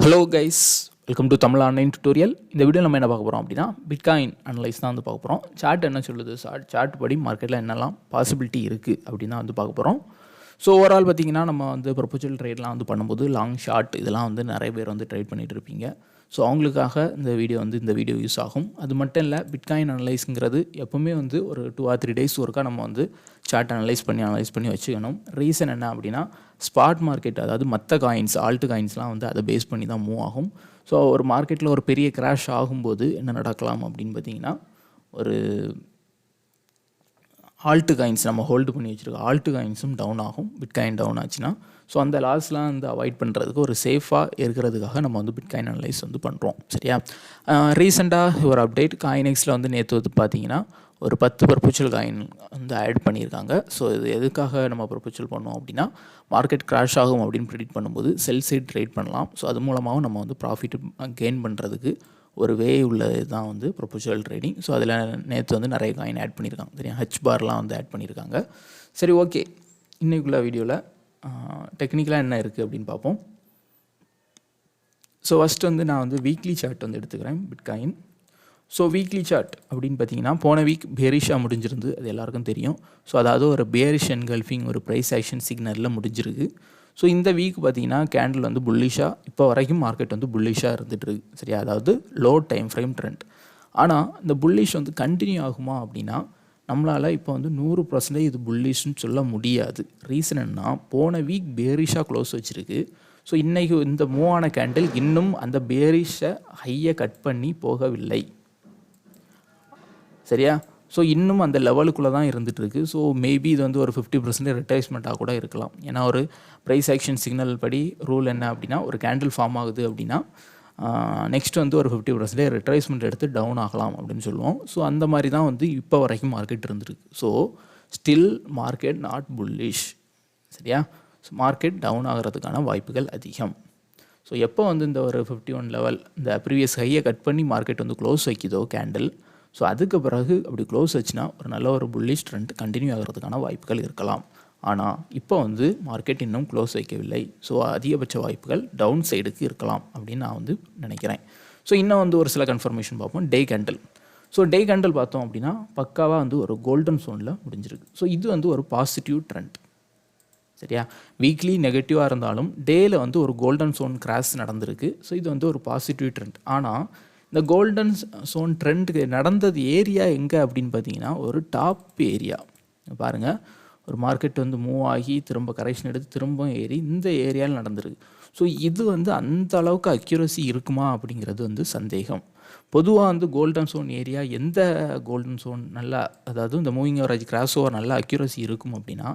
Hello guys, welcome to Tamil online tutorial. இந்த video நம்ம என்ன பார்க்க போகிறோம் அப்படின்னா பிட்காயின் அனலைஸ் தான் வந்து பார்க்க போகிறோம். சார்ட் என்ன சொல்லுது, சார்ட் படி மார்க்கெட்டில் என்னெல்லாம் பாசிபிலிட்டி இருக்குது அப்படின்னு தான் வந்து பார்க்க போகிறோம். ஸோ ஓவரால் பார்த்திங்கன்னா நம்ம வந்து ப்ரொபோசல் ட்ரேட்லாம் வந்து பண்ணும்போது லாங் ஷார்ட் இதெல்லாம் வந்து நிறைய பேர் வந்து ட்ரேட் பண்ணிகிட்டு இருப்பீங்க. ஸோ அவங்களுக்காக இந்த வீடியோ யூஸ் ஆகும். அது மட்டும் இல்லை, பிட்காயின் அனலைஸுங்கிறது எப்போவுமே வந்து ஒரு 2 or 3 days ஒருக்கா நம்ம வந்து சார்ட் அனலைஸ் பண்ணி வச்சுக்கணும். ரீசன் என்ன அப்படின்னா, ஸ்பாட் மார்க்கெட், அதாவது மற்ற காயின்ஸ், ஆல்ட் காயின்ஸ்லாம் வந்து அதை பேஸ் பண்ணி தான் மூவ் ஆகும். ஸோ ஒரு மார்க்கெட்டில் ஒரு பெரிய கிராஷ் ஆகும்போது என்ன நடக்கலாம் அப்படின்னு பார்த்தீங்கன்னா, ஒரு ஆல்ட்டு காயின்ஸ் நம்ம ஹோல்டு பண்ணி வச்சுருக்க ஆல்ட்டு காயின்ஸும் டவுன் ஆகும். பிட்காயின் டவுன் ஆச்சுன்னா, ஸோ அந்த லாஸ்லாம் வந்து அவாய்ட் பண்ணுறதுக்கு ஒரு சேஃபாக இருக்கிறதுக்காக நம்ம வந்து பிட்காயின் அனலைஸ் வந்து பண்ணுறோம். சரியா? ரீசெண்டாக ஒரு அப்டேட் காயினெக்ஸில் வந்து நேற்று வந்து பார்த்தீங்கன்னா ஒரு 10 பர்பச்சுவல் காயின் வந்து ஆட் பண்ணியிருக்காங்க. ஸோ இது எதுக்காக நம்ம பர்பச்சுவல் பண்ணோம் அப்படின்னா, மார்க்கெட் கிராஷ் ஆகும் அப்படின்னு ப்ரிடிக்ட் பண்ணும்போது செல் சைட் ட்ரேட் பண்ணலாம். ஸோ அது மூலமாகவும் நம்ம வந்து ப்ராஃபிட் கெயின் பண்ணுறதுக்கு ஒரு வே உள்ளது தான் வந்து ப்ரொபோசல் ட்ரேடிங். ஸோ அதில் நேற்று வந்து நிறைய காயின் ஆட் பண்ணியிருக்காங்க. தெரியும், ஹெச்பார்லாம் வந்து ஆட் பண்ணியிருக்காங்க. சரி, ஓகே, இன்றைக்குள்ள வீடியோவில் டெக்னிக்கலாக என்ன இருக்குது அப்படின்னு பார்ப்போம். ஸோ ஃபஸ்ட்டு வந்து நான் வந்து வீக்லி சார்ட் வந்து எடுத்துக்கிறேன் பிட்காயின். ஸோ வீக்லி சார்ட் அப்படின்னு பார்த்தீங்கன்னா, போன வீக் பேரிஷாக முடிஞ்சிருந்து, அது எல்லாருக்கும் தெரியும். ஸோ அதாவது ஒரு பேரிஷ் என்கல்ஃபிங் ஒரு ப்ரைஸ் ஆக்ஷன் சிக்னலில் முடிஞ்சிருக்கு. ஸோ இந்த வீக் பார்த்தீங்கன்னா கேண்டில் வந்து புல்லிஷாக, இப்போ வரைக்கும் மார்க்கெட் வந்து புல்லிஷாக இருந்துகிட்ருக்கு. சரியா? அதாவது லோ டைம் ஃப்ரேம் ட்ரெண்ட். ஆனால் இந்த புல்லிஷ் வந்து கண்டினியூ ஆகுமா அப்படின்னா, நம்மளால் இப்போ வந்து 100% இது புல்லிஷ்னு சொல்ல முடியாது. ரீசன் என்ன, போன வீக் பேரிஷாக க்ளோஸ் வச்சுருக்கு. ஸோ இன்றைக்கி இந்த மூவ் ஆன கேண்டில் இன்னும் அந்த பேரிஷை ஹையை கட் பண்ணி போகவில்லை. சரியா? ஸோ இன்னும் அந்த லெவலுக்குள்ளே தான் இருந்துகிட்ருக்கு. ஸோ மேபி இது வந்து ஒரு 50% ரிட்ரேஸ்மெண்ட்டாக கூட இருக்கலாம். ஏன்னா ஒரு ப்ரைஸ் ஆக்ஷன் சிக்னல் படி ரூல் என்ன அப்படின்னா, ஒரு கேண்டில் ஃபார்ம் ஆகுது அப்படின்னா நெக்ஸ்ட் வந்து ஒரு 50% ரிட்ரேஸ்மெண்ட் எடுத்து டவுன் ஆகலாம் அப்படின்னு சொல்லுவோம். ஸோ அந்த மாதிரி தான் வந்து இப்போ வரைக்கும் மார்க்கெட் இருந்துருக்கு. So still market not bullish. சரியா? ஸோ மார்க்கெட் டவுன் ஆகிறதுக்கான வாய்ப்புகள் அதிகம். ஸோ எப்போ வந்து இந்த ஒரு 51 லெவல், இந்த ப்ரீவியஸ் ஹையை கட் பண்ணி மார்க்கெட் வந்து க்ளோஸ் வைக்குதோ கேண்டில், ஸோ அதுக்கு பிறகு அப்படி க்ளோஸ் வச்சுன்னா ஒரு நல்ல ஒரு புல்லிஷ் ட்ரெண்ட் கண்டினியூ ஆகிறதுக்கான வாய்ப்புகள் இருக்கலாம். ஆனால் இப்போ வந்து மார்க்கெட் இன்னும் க்ளோஸ் வைக்கவில்லை. ஸோ அதிகபட்ச வாய்ப்புகள் டவுன் சைடுக்கு இருக்கலாம் அப்படின்னு நான் வந்து நினைக்கிறேன். ஸோ இன்னும் வந்து ஒரு சில கன்ஃபர்மேஷன் பார்ப்போம். டே கேண்டில். ஸோ டே கேண்டில் பார்த்தோம் அப்படின்னா பக்காவாக வந்து ஒரு கோல்டன் ஸோனில் முடிஞ்சிருக்கு. ஸோ இது வந்து ஒரு பாசிட்டிவ் ட்ரெண்ட். சரியா? வீக்லி நெகட்டிவாக இருந்தாலும் டேயில் வந்து ஒரு கோல்டன் ஸோன் கிராஸ் நடந்திருக்கு. ஸோ இது வந்து ஒரு பாசிட்டிவ் ட்ரெண்ட். ஆனால் இந்த கோல்டன் ஸோன் ட்ரெண்டுக்கு நடந்தது ஏரியா எங்கே அப்படின்னு பார்த்தீங்கன்னா, ஒரு டாப் ஏரியா. பாருங்கள், ஒரு மார்க்கெட் வந்து மூவ் ஆகி திரும்ப கரெக்ஷன் எடுத்து திரும்ப ஏறி இந்த ஏரியாவில் நடந்திருக்கு. ஸோ இது வந்து அந்த அளவுக்கு அக்யூரசி இருக்குமா அப்படிங்கிறது வந்து சந்தேகம். பொதுவாக வந்து கோல்டன் ஸோன் ஏரியா, எந்த கோல்டன் ஸோன் நல்லா, அதாவது இந்த மூவிங் ஆவரேஜ் கிராஸ் ஓவர் நல்லா அக்யூரசி இருக்கும் அப்படின்னா,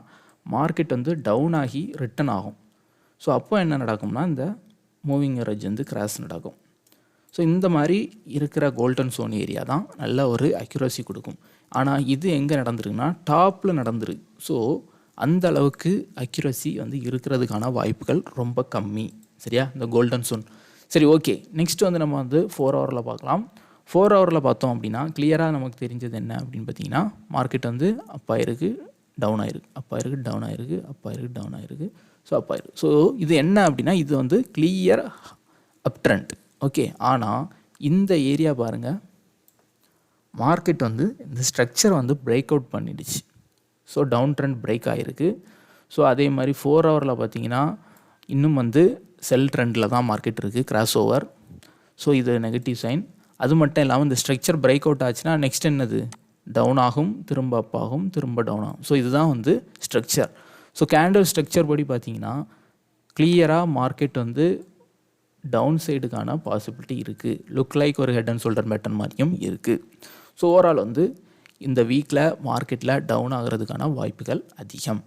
மார்க்கெட் வந்து டவுன் ஆகி ரிட்டன் ஆகும். ஸோ அப்போ என்ன நடக்கும்னா, இந்த மூவிங் ஆவரேஜ் வந்து கிராஸ் நடக்கும். ஸோ இந்த மாதிரி இருக்கிற கோல்டன் ஸோன் ஏரியா தான் நல்ல ஒரு அக்யூரசி கொடுக்கும். ஆனால் இது எங்கே நடந்திருக்குன்னா, டாப்பில் நடந்துருக்கு. ஸோ அந்த அளவுக்கு அக்யூரசி வந்து இருக்கிறதுக்கான வாய்ப்புகள் ரொம்ப கம்மி. சரியா? இந்த கோல்டன் ஸோன். சரி, ஓகே, நெக்ஸ்ட் வந்து நம்ம வந்து 4 ஹவரில் பார்க்கலாம். 4 ஹவரில் பார்த்தோம் அப்படின்னா கிளியராக நமக்கு தெரிஞ்சது என்ன அப்படின்னு பார்த்தீங்கன்னா, மார்க்கெட் வந்து அப் ஆயிருக்கு, டவுன் ஆயிருக்கு, அப் ஆயிருக்கு, டவுன் ஆயிருக்கு, அப் ஆயிருக்கு, டவுன் ஆயிருக்கு, ஸோ அப் ஆயிருக்கு. ஸோ இது என்ன அப்படின்னா, இது வந்து கிளியர் அப் ட்ரெண்ட். ஓகே. ஆனால் இந்த ஏரியா பாருங்கள், மார்க்கெட் வந்து இந்த ஸ்ட்ரக்சர் வந்து பிரேக் அவுட் பண்ணிடுச்சு. ஸோ டவுன் ட்ரெண்ட் பிரேக் ஆகிருக்கு. ஸோ அதே மாதிரி 4 ஹவரில் பார்த்தீங்கன்னா இன்னும் வந்து செல் ட்ரெண்டில் தான் மார்க்கெட் இருக்குது, கிராஸ் ஓவர். ஸோ இது நெகட்டிவ் சைன். அது மட்டும் இல்லாமல் இந்த ஸ்ட்ரக்சர் பிரேக் அவுட் ஆச்சுன்னா நெக்ஸ்ட் என்னது, டவுன் ஆகும், திரும்ப அப் ஆகும், திரும்ப டவுன் ஆகும். ஸோ இதுதான் வந்து ஸ்ட்ரக்சர். ஸோ கேண்டில் ஸ்ட்ரக்சர் படி பார்த்தீங்கன்னா கிளியராக மார்க்கெட் வந்து டவுன் சைடுக்கான பாசிபிலிட்டி இருக்குது. லுக் லைக் ஒரு ஹெட் அண்ட் ஷோல்டர் பேட்டர்ன் மாதிரியும் இருக்குது. ஸோ ஓவரால் வந்து இந்த வீக்கில் மார்க்கெட்டில் டவுன் ஆகிறதுக்கான வாய்ப்புகள் அதிகம்.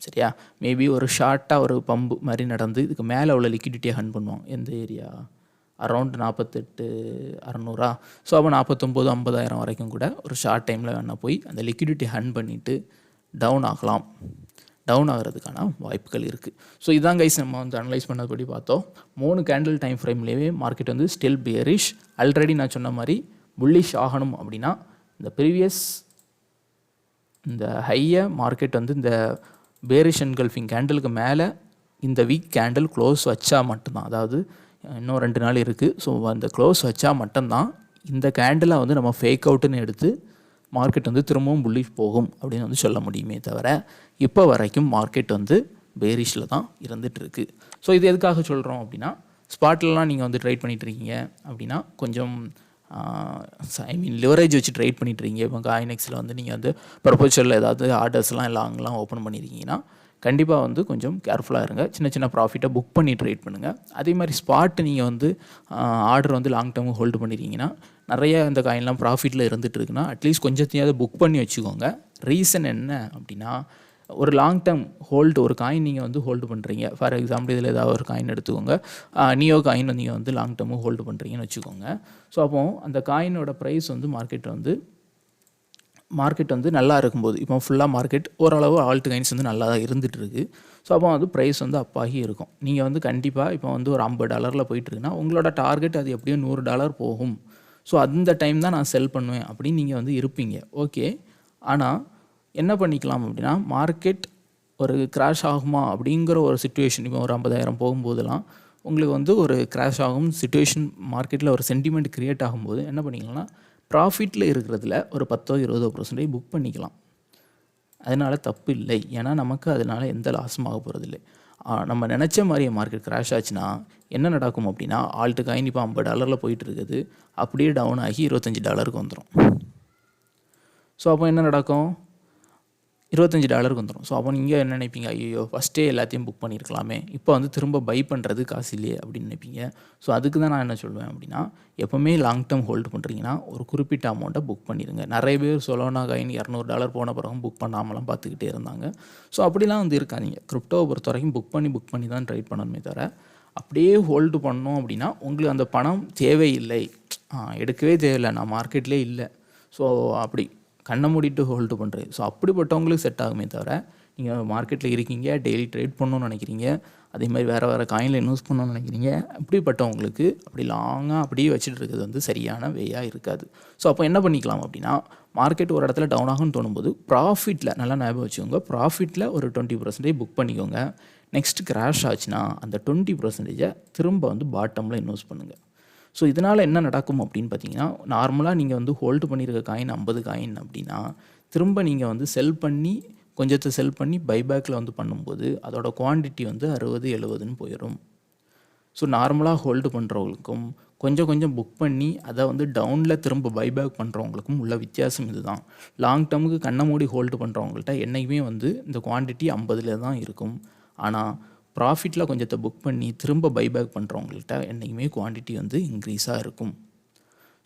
சரியா? மேபி ஒரு ஷார்ட்டாக ஒரு பம்பு மாதிரி நடந்து இதுக்கு மேலே உள்ள லிக்விடிட்டியை ஹன் பண்ணுவோம். எந்த ஏரியா, அரௌண்ட் 48,600. ஸோ அப்போ 49,50,000 வரைக்கும் கூட ஒரு ஷார்ட் டைமில் வேணால் போய் அந்த லிக்விடிட்டி ஹன் பண்ணிவிட்டு டவுன் ஆகலாம். டவுன் ஆகிறதுக்கான வாய்ப்புகள் இருக்குது. ஸோ இதான் கைஸ் நம்ம வந்து அனலைஸ் பண்ணபடி பார்த்தோம். 3 கேண்டில் டைம் ஃப்ரேம்லேயே மார்க்கெட் வந்து ஸ்டில் பியரிஷ். ஆல்ரெடி நான் சொன்ன மாதிரி புல்லிஷ் ஆகணும் அப்படின்னா இந்த ப்ரீவியஸ் இந்த ஹையை மார்க்கெட் வந்து இந்த பேரிஷ் என்கல்ஃபிங் கேண்டிலுக்கு மேலே இந்த வீக் கேண்டில் க்ளோஸ் வச்சா மட்டும்தான், அதாவது இன்னும் 2 நாள் இருக்குது. ஸோ அந்த க்ளோஸ் வச்சா மட்டும்தான் இந்த கேண்டிலை வந்து நம்ம ஃபேக் அவுட்டுன்னு எடுத்து மார்க்கெட் வந்து திரும்பவும் புல்லிஷ் போகும் அப்படின்னு வந்து சொல்ல முடியுமே தவிர இப்போ வரைக்கும் மார்க்கெட் வந்து பேரிஷில் தான் இருந்துகிட்ருக்கு. ஸோ இது எதுக்காக சொல்கிறோம் அப்படின்னா, ஸ்பாட்லலாம் நீங்கள் வந்து ட்ரேட் பண்ணிகிட்டு இருக்கீங்க அப்படின்னா கொஞ்சம் லிவரேஜ் வச்சு ட்ரேட் பண்ணிட்டுருக்கீங்க. இப்போ காயினெக்ஸில் வந்து நீங்கள் வந்து ப்ரொபோசலில் ஏதாவது ஆர்டர்ஸ்லாம் எல்லாம் ஓப்பன் பண்ணியிருக்கீங்கன்னா கண்டிப்பாக வந்து கொஞ்சம் கேர்ஃபுல்லாக இருங்க. சின்ன சின்ன ப்ராஃபிட்டை புக் பண்ணி ட்ரேட் பண்ணுங்கள். அதே மாதிரி ஸ்பாட்டு நீங்கள் வந்து ஆர்டர் வந்து லாங் டேர்ம் ஹோல்டு பண்ணியிருக்கீங்கன்னா நிறைய இந்த காயின்லாம் ப்ராஃபிட்டில் இருந்துகிட்டு இருக்குன்னா அட்லீஸ்ட் கொஞ்சத்தையாவது புக் பண்ணி வச்சுக்கோங்க. ரீசன் என்ன அப்படின்னா, ஒரு லாங் டேர்ம் ஹோல்டு ஒரு காயின் நீங்கள் வந்து ஹோல்டு பண்ணுறீங்க. ஃபார் எக்ஸாம்பிள் இதில் ஏதாவது ஒரு காயின் எடுத்துக்கோங்க. நியோ காயின் நீங்கள் வந்து லாங் டேர்மு ஹோல்டு பண்ணுறீங்கன்னு வச்சுக்கோங்க. ஸோ அப்போது அந்த காயினோட ப்ரைஸ் வந்து மார்க்கெட் வந்து நல்லா இருக்கும்போது, இப்போ ஃபுல்லாக மார்க்கெட் ஓரளவு ஆல்ட் காயின்ஸ் வந்து நல்லா தான் இருந்துகிட்டு இருக்குது. ஸோ அப்போ வந்து ப்ரைஸ் வந்து அப்பாகி இருக்கும். நீங்கள் வந்து கண்டிப்பாக இப்போ வந்து ஒரு $50 போயிட்டுருக்குன்னா உங்களோட டார்கெட் அது எப்படியும் $100 போகும். ஸோ அந்த டைம் தான் நான் செல் பண்ணுவேன் அப்படின்னு நீங்கள் வந்து இருப்பீங்க. ஓகே, ஆனால் என்ன பண்ணிக்கலாம் அப்படின்னா, மார்க்கெட் ஒரு கிராஷ் ஆகுமா அப்படிங்கிற ஒரு சிச்சுவேஷன், இப்போ ஒரு 50,000 போகும்போதெல்லாம் உங்களுக்கு வந்து ஒரு கிராஷ் ஆகும் சிச்சுவேஷன், மார்க்கெட்டில் ஒரு சென்டிமெண்ட் க்ரியேட் ஆகும்போது என்ன பண்ணிக்கலாம்னா, ப்ராஃபிட்டில் இருக்கிறதுல ஒரு 10-20% புக் பண்ணிக்கலாம். அதனால் தப்பு இல்லை. ஏன்னா நமக்கு அதனால் எந்த லாஸும் ஆக போகிறதில்லை. நம்ம நினச்ச மாதிரியே மார்க்கெட் கிராஷ் ஆச்சுன்னா என்ன நடக்கும் அப்படின்னா, ஆல்ட்டு காயின் இப்போ $50 போயிட்டு இருக்குது, அப்படியே டவுன் ஆகி $25 வந்துடும். ஸோ அப்போ என்ன நடக்கும், $25 வந்துடும். ஸோ அப்போ நீங்கள் என்ன நினைப்பீங்க, ஐயோ ஃபஸ்ட்டே எல்லாத்தையும் புக் பண்ணியிருக்கலாமே, இப்போ வந்து திரும்ப பை பண்ணுறது காசு இல்லையே அப்படின்னு நினைப்பீங்க. ஸோ அதுக்கு தான் நான் என்ன சொல்லுவேன் அப்படின்னா, எப்போவுமே லாங் டேர்ம் ஹோல்டு பண்ணுறீங்கன்னா ஒரு குறிப்பிட்ட அமௌண்ட்டை புக் பண்ணிடுங்க. நிறைய பேர் சொலோனா காயின் $200 போன பிறகும் புக் பண்ணாமலாம் பார்த்துக்கிட்டே இருந்தாங்க. ஸோ அப்படிலாம் வந்து இருக்காதீங்க. கிரிப்டோவை பொறுத்த வரைக்கும் புக் பண்ணி தான் ட்ரேட் பண்ணணுமே தவிர, அப்படியே ஹோல்டு பண்ணோம் அப்படின்னா உங்களுக்கு அந்த பணம் தேவையில்லை, எடுக்கவே தேவையில்லை, நான் மார்க்கெட்லேயே இல்லை, ஸோ அப்படி கண்ணை மூடிட்டு ஹோல்டு பண்ணுறேன். ஸோ அப்படிப்பட்டவங்களுக்கு செட் ஆகுமே தவிர, நீங்கள் மார்க்கெட்டில் இருக்கீங்க, டெய்லி ட்ரேட் பண்ணணும்னு நினைக்கிறீங்க, அதே மாதிரி வேறு காயினில் இன்வெஸ்ட் பண்ணணும்னு நினைக்கிறீங்க, அப்படிப்பட்டவங்களுக்கு அப்படி லாங்காக அப்படியே வச்சுட்டு இருக்கிறது வந்து சரியான வேயாக இருக்காது. ஸோ அப்போ என்ன பண்ணிக்கலாம் அப்படின்னா, மார்க்கெட் ஒரு இடத்துல டவுன் ஆகும்னு தோணும்போது ப்ராஃபிட்டில் நல்லா ஞாபகம் வச்சுக்கோங்க, ப்ராஃபிட்டில் ஒரு 20% புக் பண்ணிக்கோங்க. நெக்ஸ்ட் கிராஷ் ஆச்சுன்னா அந்த 20% திரும்ப வந்து பாட்டமில் இன்வெஸ்ட் பண்ணுங்கள். ஸோ இதனால் என்ன நடக்கும் அப்படின்னு பார்த்தீங்கன்னா, நார்மலாக நீங்கள் வந்து ஹோல்டு பண்ணியிருக்க காயின் 50 காயின் அப்படின்னா, திரும்ப நீங்கள் வந்து கொஞ்சத்தை செல் பண்ணி பைபேக்கில் வந்து பண்ணும்போது அதோட குவான்டிட்டி வந்து 60-70ன்னு போயிடும். ஸோ நார்மலாக ஹோல்டு பண்ணுறவங்களுக்கும் கொஞ்சம் புக் பண்ணி அதை வந்து டவுனில் திரும்ப பைபேக் பண்ணுறவங்களுக்கும் உள்ள வித்தியாசம் இதுதான். லாங் டேர்முக்கு கண்ணை மூடி ஹோல்டு பண்ணுறவங்கள்ட்ட என்றைக்குமே வந்து இந்த குவான்டிட்டி 50ல் தான் இருக்கும். ஆனால் ப்ராஃபிட்டில் கொஞ்சத்தை புக் பண்ணி திரும்ப பைபேக் பண்ணுறவங்கள்ட்ட என்றைக்குமே குவான்டிட்டி வந்து இன்க்ரீஸாக இருக்கும்.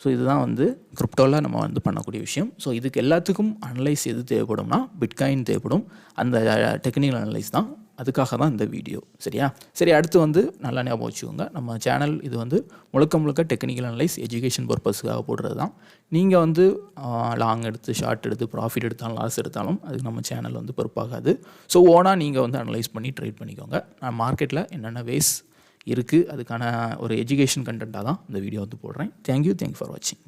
ஸோ இதுதான் வந்து கிரிப்டோவில் நம்ம வந்து பண்ணக்கூடிய விஷயம். ஸோ இதுக்கு எல்லாத்துக்கும் அனலைஸ் எது தேவைப்படும்னா, பிட்காயின் தேவைப்படும். அந்த டெக்னிக்கல் அனலைஸ் தான், அதுக்காக தான் இந்த வீடியோ. சரியா? சரி, அடுத்து வந்து நல்லா ஞாபகம் வச்சுக்கோங்க, நம்ம சேனல் இது வந்து முழுக்க டெக்னிக்கல் அனலைஸ் எஜுகேஷன் பர்பஸுக்காக போடுறது தான். நீங்கள் வந்து லாங் எடுத்து ஷார்ட் எடுத்து ப்ராஃபிட் எடுத்தாலும் லாஸ் எடுத்தாலும் அதுக்கு நம்ம சேனல் வந்து பொறுப்பாகாது. ஸோ ஓனாக நீங்கள் வந்து அனலைஸ் பண்ணி ட்ரேட் பண்ணிக்கோங்க. நான் மார்க்கெட்டில் என்னென்ன வேஸ் இருக்குது அதுக்கான ஒரு எஜுகேஷன் கண்டென்ட்டாக தான் இந்த வீடியோ வந்து போடுறேன். தேங்க்யூ ஃபார் வாட்சிங்.